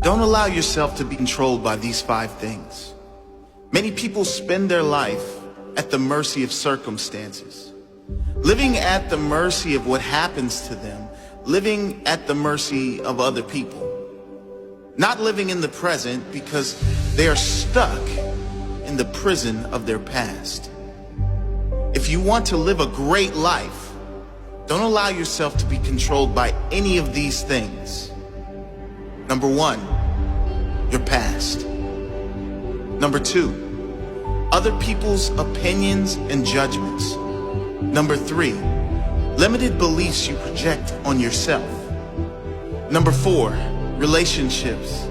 Don't allow yourself to be controlled by these 5 things. Many people spend their life at the mercy of circumstances, living at the mercy of what happens to them, living at the mercy of other people, not living in the present because they are stuck in the prison of their past. If you want to live a great life, don't allow yourself to be controlled by any of these things. Number 1, your past. Number 2, other people's opinions and judgments. Number 3, limited beliefs you project on yourself. Number 4, relationships.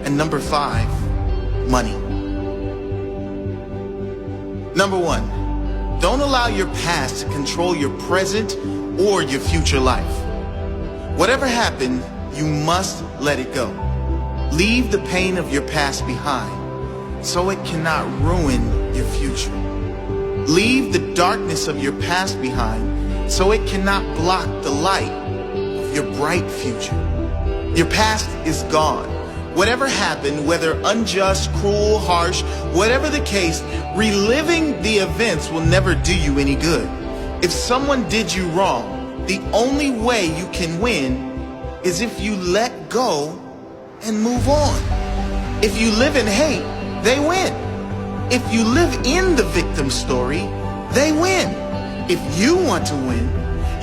And number 5, money. Number 1, don't allow your past to control your present or your future life. Whatever happened, you must let it go. Leave the pain of your past behind so it cannot ruin your future. Leave the darkness of your past behind so it cannot block the light of your bright future. Your past is gone. Whatever happened, whether unjust, cruel, harsh, whatever the case, reliving the events will never do you any good. If someone did you wrong, the only way you can win is if you let go and move on. If you live in hate, they win. If you live in the victim story, they win. If you want to win,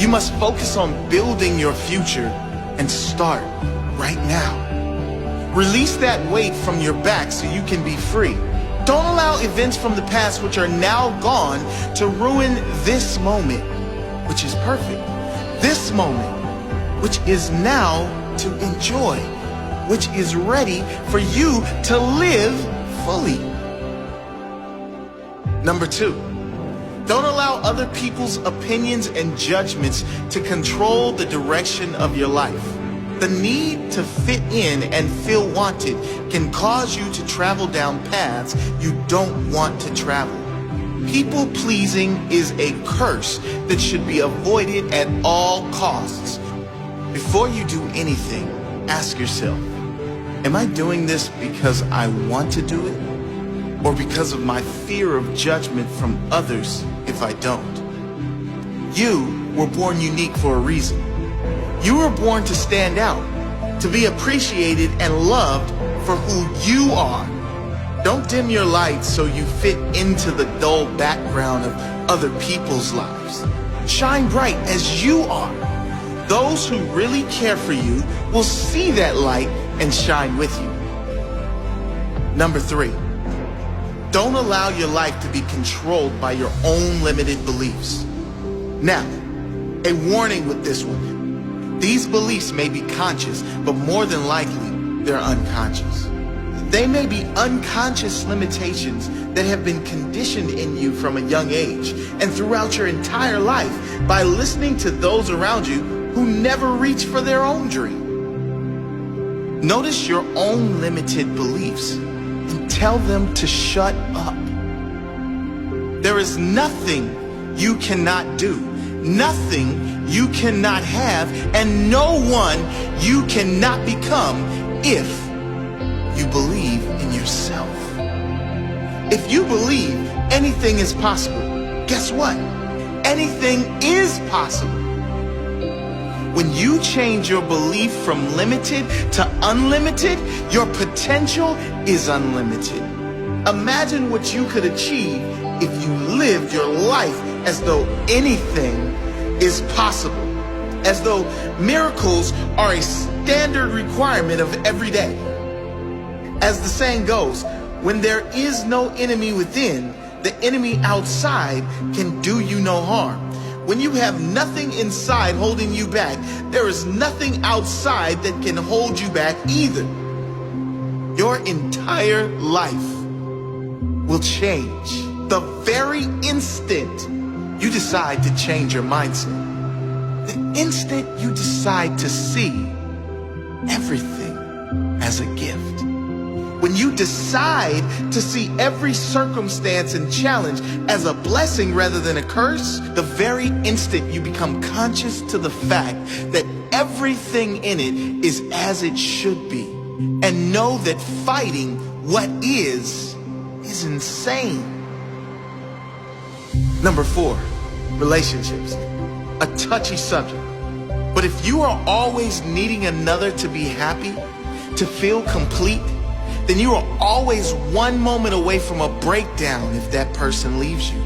you must focus on building your future and start right now. Release that weight from your back so you can be free. Don't allow events from the past which are now gone to ruin this moment, which is perfect. This moment, which is now to enjoy, which is ready for you to live fully. Number 2, don't allow other people's opinions and judgments to control the direction of your life. The need to fit in and feel wanted can cause you to travel down paths you don't want to travel. People pleasing is a curse that should be avoided at all costs. Before you do anything, ask yourself, am I doing this because I want to do it, or because of my fear of judgment from others if I don't? You were born unique for a reason. You were born to stand out, to be appreciated and loved for who you are. Don't dim your light so you fit into the dull background of other people's lives. Shine bright as you are. Those who really care for you will see that light and shine with you. Number 3, don't allow your life to be controlled by your own limited beliefs. Now, a warning with this one. These beliefs may be conscious, but more than likely, they're unconscious. They may be unconscious limitations that have been conditioned in you from a young age and throughout your entire life by listening to those around you who never reach for their own dream. Notice your own limited beliefs and tell them to shut up. There is nothing you cannot do, nothing you cannot have, and no one you cannot become if you believe in yourself. If you believe anything is possible, guess what? Anything is possible. When you change your belief from limited to unlimited, your potential is unlimited. Imagine what you could achieve if you lived your life as though anything is possible, as though miracles are a standard requirement of every day. As the saying goes, when there is no enemy within, the enemy outside can do you no harm. When you have nothing inside holding you back, there is nothing outside that can hold you back either. Your entire life will change the very instant you decide to change your mindset. The instant you decide to see everything as a gift. When you decide to see every circumstance and challenge as a blessing rather than a curse, the very instant you become conscious to the fact that everything in it is as it should be, and know that fighting what is insane. Number 4, relationships. A touchy subject. But if you are always needing another to be happy, to feel complete, then you are always one moment away from a breakdown if that person leaves you,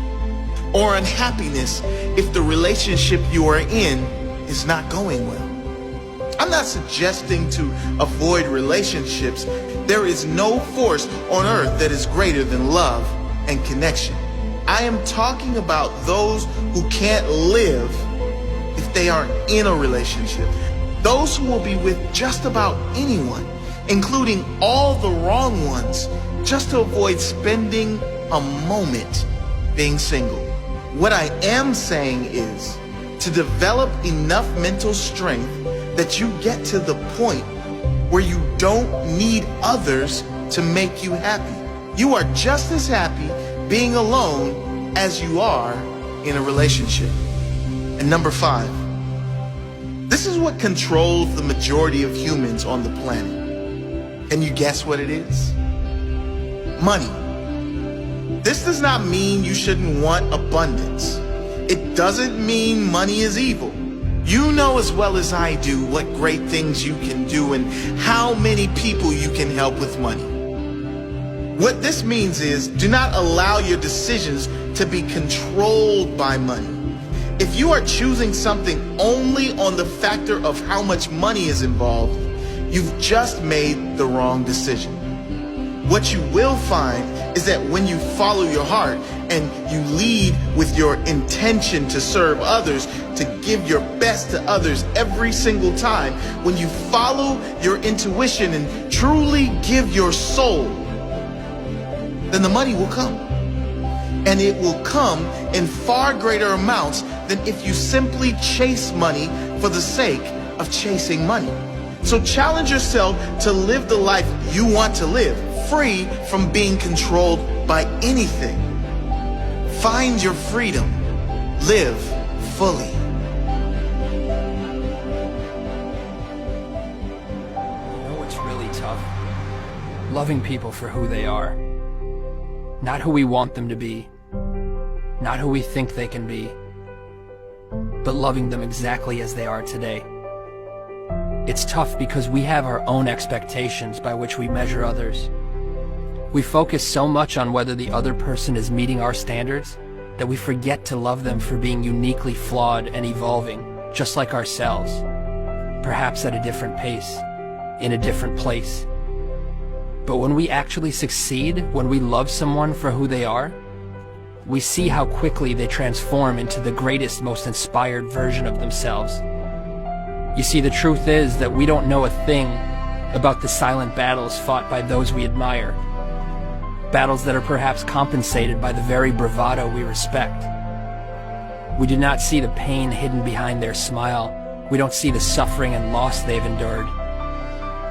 or unhappiness if the relationship you are in is not going well. I'm not suggesting to avoid relationships. There is no force on earth that is greater than love and connection. I am talking about those who can't live if they aren't in a relationship. Those who will be with just about anyone, including all the wrong ones, just to avoid spending a moment being single. What I am saying is to develop enough mental strength that you get to the point where you don't need others to make you happy. You are just as happy being alone as you are in a relationship. And number 5, this is what controls the majority of humans on the planet. Can you guess what it is? Money. This does not mean you shouldn't want abundance. It doesn't mean money is evil. You know as well as I do what great things you can do and how many people you can help with money. What this means is, do not allow your decisions to be controlled by money. If you are choosing something only on the factor of how much money is involved, you've just made the wrong decision. What you will find is that when you follow your heart and you lead with your intention to serve others, to give your best to others every single time, when you follow your intuition and truly give your soul, then the money will come. And it will come in far greater amounts than if you simply chase money for the sake of chasing money. So challenge yourself to live the life you want to live, free from being controlled by anything. Find your freedom. Live fully. You know what's really tough? Loving people for who they are. Not who we want them to be. Not who we think they can be. But loving them exactly as they are today. It's tough because we have our own expectations by which we measure others. We focus so much on whether the other person is meeting our standards that we forget to love them for being uniquely flawed and evolving, just like ourselves. Perhaps at a different pace, in a different place. But when we actually succeed, when we love someone for who they are, we see how quickly they transform into the greatest, most inspired version of themselves. You see, the truth is that we don't know a thing about the silent battles fought by those we admire. Battles that are perhaps compensated by the very bravado we respect. We do not see the pain hidden behind their smile. We don't see the suffering and loss they've endured.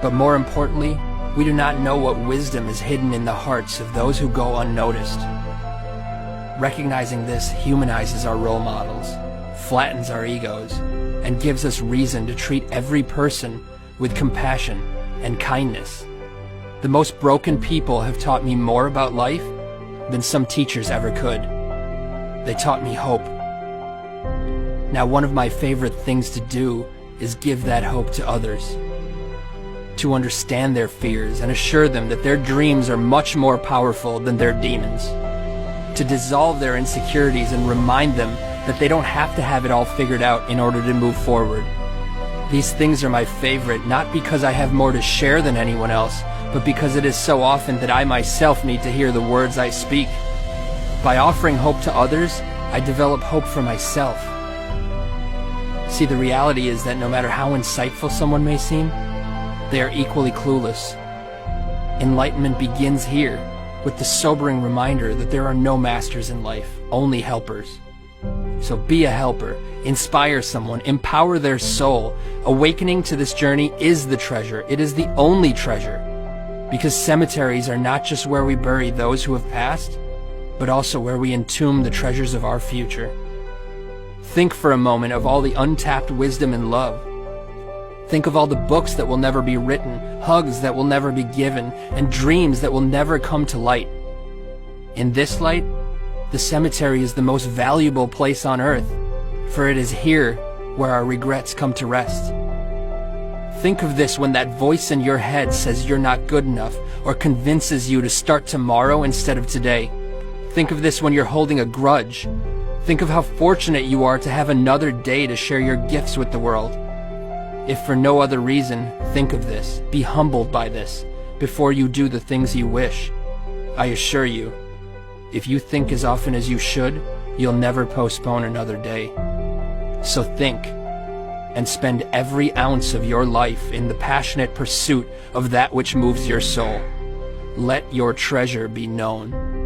But more importantly, we do not know what wisdom is hidden in the hearts of those who go unnoticed. Recognizing this humanizes our role models, flattens our egos, and gives us reason to treat every person with compassion and kindness. The most broken people have taught me more about life than some teachers ever could. They taught me hope. Now, one of my favorite things to do is give that hope to others. To understand their fears and assure them that their dreams are much more powerful than their demons. To dissolve their insecurities and remind them that they don't have to have it all figured out in order to move forward. These things are my favorite, not because I have more to share than anyone else, but because it is so often that I myself need to hear the words I speak. By offering hope to others, I develop hope for myself. See, the reality is that no matter how insightful someone may seem, they are equally clueless. Enlightenment begins here, with the sobering reminder that there are no masters in life, only helpers. So be a helper, inspire someone, empower their soul. Awakening to this journey is the treasure. It is the only treasure. Because cemeteries are not just where we bury those who have passed, but also where we entomb the treasures of our future. Think for a moment of all the untapped wisdom and love. Think of all the books that will never be written, hugs that will never be given, and dreams that will never come to light. In this light, the cemetery is the most valuable place on earth, for it is here where our regrets come to rest. Think of this when that voice in your head says you're not good enough or convinces you to start tomorrow instead of today. Think of this when you're holding a grudge. Think of how fortunate you are to have another day to share your gifts with the world. If for no other reason, think of this. Be humbled by this before you do the things you wish. I assure you, if you think as often as you should, you'll never postpone another day. So think, and spend every ounce of your life in the passionate pursuit of that which moves your soul. Let your treasure be known.